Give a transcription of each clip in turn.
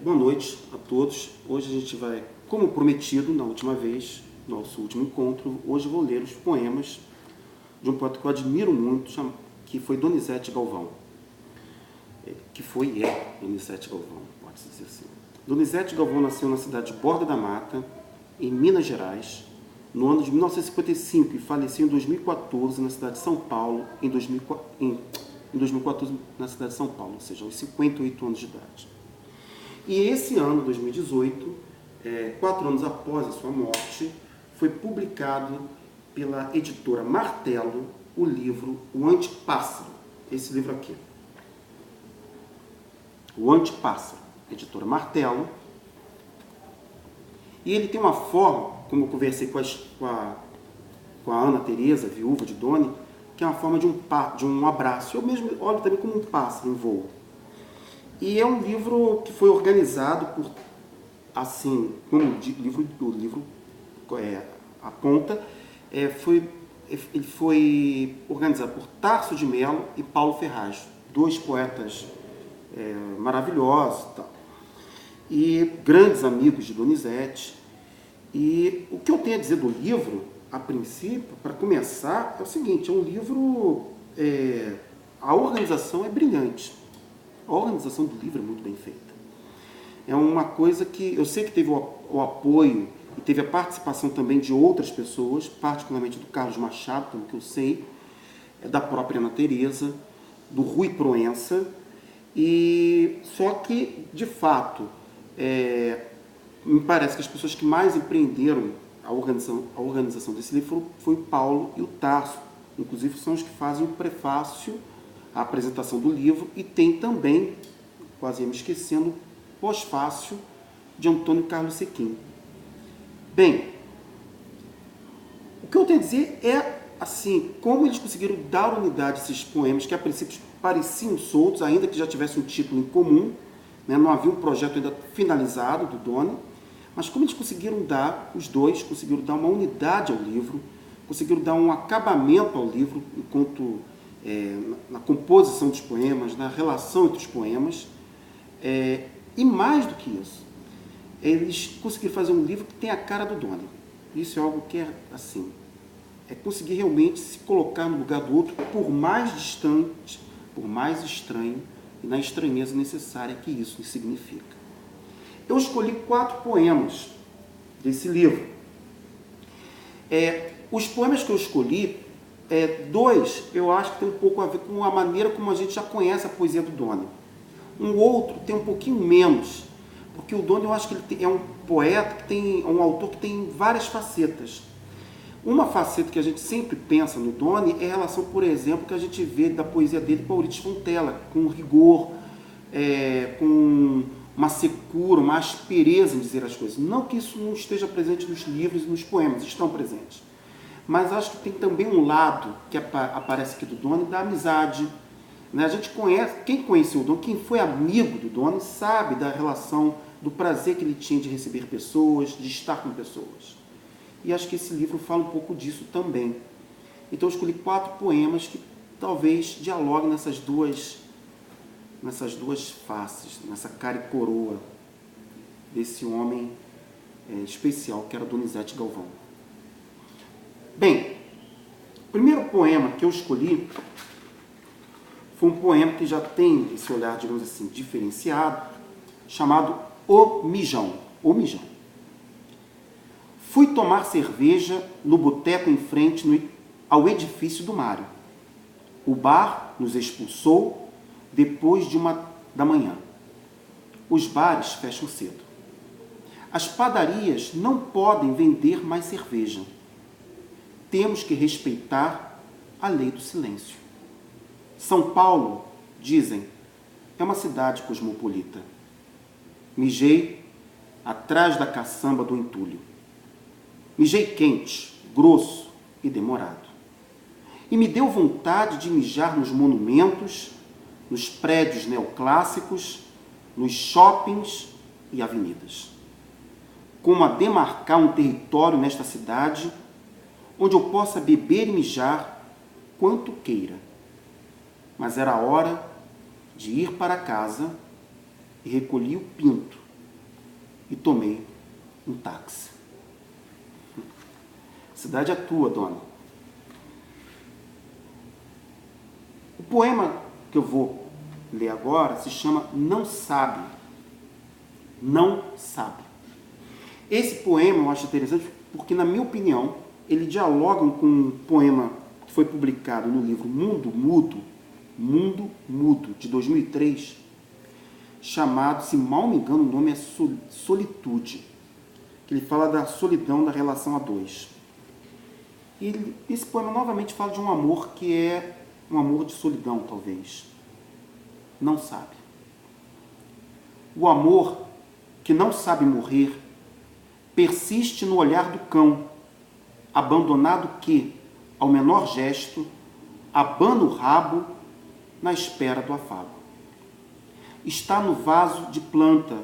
Boa noite a todos. Hoje a gente vai, como prometido na última vez, nosso último encontro, hoje eu vou ler os poemas de um poeta que eu admiro muito, que foi Donizete Galvão. Donizete Galvão, pode-se dizer assim. Donizete Galvão nasceu na cidade de Borda da Mata, em Minas Gerais, no ano de 1955 e faleceu em 2014 na cidade de São Paulo, em 2014 na cidade de São Paulo, ou seja, aos 58 anos de idade. E esse ano, 2018, 4 anos após a sua morte, foi publicado pela editora Martelo o livro O Antepássaro. Esse livro aqui. O Antepássaro, editora Martelo. E ele tem uma forma, como eu conversei com a Ana Tereza, viúva de Doni, que é uma forma de um abraço. Eu mesmo olho também como um pássaro em voo. E é um livro que foi organizado por, assim, como o livro aponta, ele foi organizado por Tarso de Melo e Paulo Ferraz, dois poetas maravilhosos e grandes amigos de Donizete. E o que eu tenho a dizer do livro, a princípio, para começar, é o seguinte: é um livro, a organização é brilhante. A organização do livro é muito bem feita. É uma coisa que eu sei que teve o apoio e teve a participação também de outras pessoas, particularmente do Carlos Machado, pelo que eu sei, da própria Ana Tereza, do Rui Proença, e só que, de fato, me parece que as pessoas que mais empreenderam a organização desse livro foi o Paulo e o Tarso. Inclusive são os que fazem o prefácio, a apresentação do livro, e tem também, quase ia me esquecendo, pós-fácio de Antônio Carlos Sequim. Bem, o que eu tenho a dizer é, assim, como eles conseguiram dar unidade a esses poemas que a princípio pareciam soltos, ainda que já tivessem um título em comum, né? Não havia um projeto ainda finalizado do Doni, mas como eles conseguiram dar, os dois conseguiram dar uma unidade ao livro, conseguiram dar um acabamento ao livro, enquanto na composição dos poemas, na relação entre os poemas, e mais do que isso, eles conseguiram fazer um livro que tem a cara do Doni. Isso é algo que é assim, conseguir realmente se colocar no lugar do outro, por mais distante, por mais estranho, e na estranheza necessária que isso significa. Eu escolhi 4 poemas desse livro. Os poemas que eu escolhi, 2 eu acho que tem um pouco a ver com a maneira como a gente já conhece a poesia do Doni. Um outro tem um pouquinho menos, porque o Doni, eu acho que ele é um poeta, um autor que tem várias facetas. Uma faceta que a gente sempre pensa no Doni é a relação, por exemplo, que a gente vê da poesia dele com Euridice Fontela, com rigor, com uma secura, uma aspereza em dizer as coisas. Não que isso não esteja presente nos livros e nos poemas, estão presentes. Mas acho que tem também um lado que aparece aqui do Doni, da amizade. A gente conhece, quem conheceu o Doni, quem foi amigo do Doni, sabe da relação, do prazer que ele tinha de receber pessoas, de estar com pessoas. E acho que esse livro fala um pouco disso também. Então eu escolhi 4 poemas que talvez dialoguem nessas duas faces, nessa cara e coroa desse homem especial que era Donizete Galvão. Bem, o primeiro poema que eu escolhi foi um poema que já tem esse olhar, digamos assim, diferenciado, chamado O Mijão. O Mijão. Fui tomar cerveja no boteco em frente ao edifício do Mário. O bar nos expulsou depois de 1 da manhã. Os bares fecham cedo. As padarias não podem vender mais cerveja. Temos que respeitar a lei do silêncio. São Paulo, dizem, é uma cidade cosmopolita. Mijei atrás da caçamba do entulho. Mijei quente, grosso e demorado. E me deu vontade de mijar nos monumentos, nos prédios neoclássicos, nos shoppings e avenidas. Como a demarcar um território nesta cidade, onde eu possa beber e mijar quanto queira. Mas era hora de ir para casa e recolhi o pinto e tomei um táxi. A cidade é tua, dona. O poema que eu vou ler agora se chama Não Sabe. Não Sabe. Esse poema eu acho interessante porque, na minha opinião, ele dialoga com um poema que foi publicado no livro Mundo Mudo, de 2003, chamado, se mal me engano, o nome é Solitude, que ele fala da solidão da relação a dois. E esse poema novamente fala de um amor que é um amor de solidão, talvez. Não sabe. O amor que não sabe morrer persiste no olhar do cão, abandonado que, ao menor gesto, abana o rabo na espera do afago. Está no vaso de planta,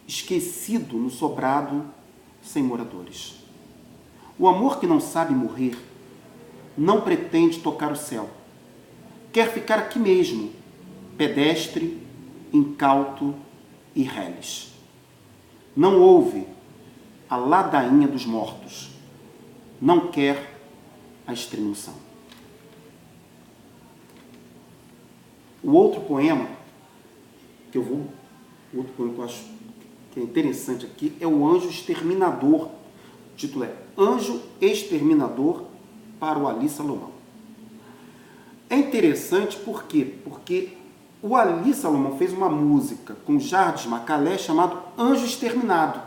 esquecido no sobrado, sem moradores. O amor que não sabe morrer não pretende tocar o céu. Quer ficar aqui mesmo, pedestre, incauto e reles. Não ouve a ladainha dos mortos. Não quer a extremoção. O outro poema que eu acho que é interessante aqui é o Anjo Exterminador. O título é Anjo Exterminador para o Ali Salomão. É interessante por quê? Porque o Ali Salomão fez uma música com Jardim Macalé chamado Anjo Exterminado.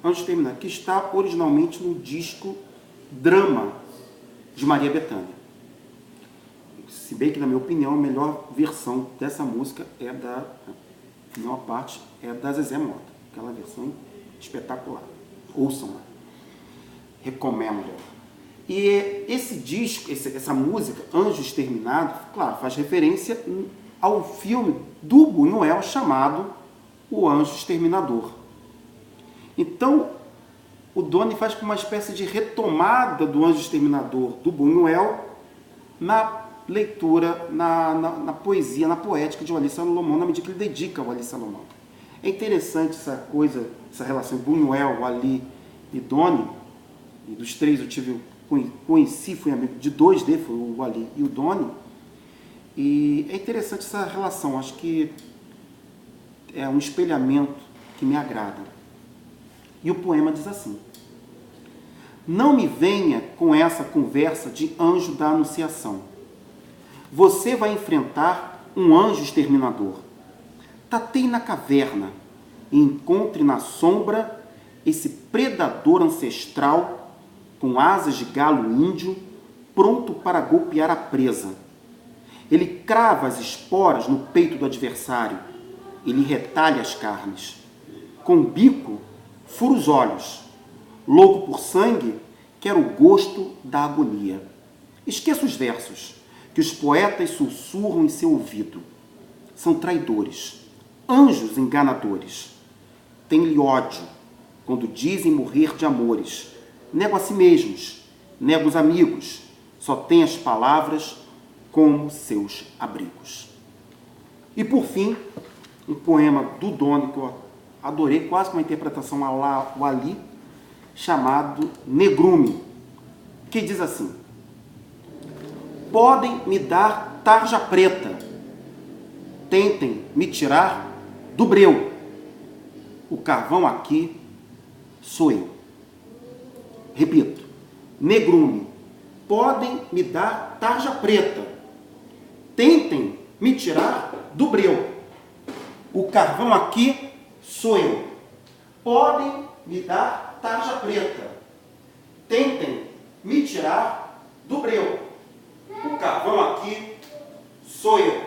Anjo Exterminado, que está originalmente no disco Drama de Maria Bethânia. Se bem que, na minha opinião, a melhor versão dessa música é da, a maior parte, é da Zezé Mota. Aquela versão espetacular. Ouçam lá. Recomendo. E esse disco, essa música, Anjo Exterminado, claro, faz referência ao filme do Buñuel chamado O Anjo Exterminador. Então, o Doni faz uma espécie de retomada do Anjo Exterminador do Buñuel na leitura, na poesia, na poética de Wally Salomão, na medida que ele dedica ao Wally Salomão. É interessante essa coisa, essa relação Buñuel, Wally e Doni. E dos três eu conheci, fui amigo de dois deles, foi o Wally e o Doni. E é interessante essa relação, acho que é um espelhamento que me agrada. E o poema diz assim: não me venha com essa conversa de anjo da anunciação. Você vai enfrentar um anjo exterminador. Tateie na caverna e encontre na sombra esse predador ancestral com asas de galo índio, pronto para golpear a presa. Ele crava as esporas no peito do adversário, ele retalha as carnes. Com o bico, fura os olhos. Louco por sangue, quer o gosto da agonia. Esqueça os versos que os poetas sussurram em seu ouvido. São traidores, anjos enganadores. Tem-lhe ódio quando dizem morrer de amores. Nego a si mesmos, nego os amigos. Só tem as palavras como seus abrigos. E por fim, um poema do Doni que eu adorei, quase com uma interpretação a la Wally, chamado Negrume, que diz assim: podem me dar tarja preta, tentem me tirar do breu, o carvão aqui sou eu. Repito, negrume, podem me dar tarja preta, tentem me tirar do breu, o carvão aqui sou eu. Podem me dar tarja preta, tentem me tirar do breu, o carvão aqui sou eu.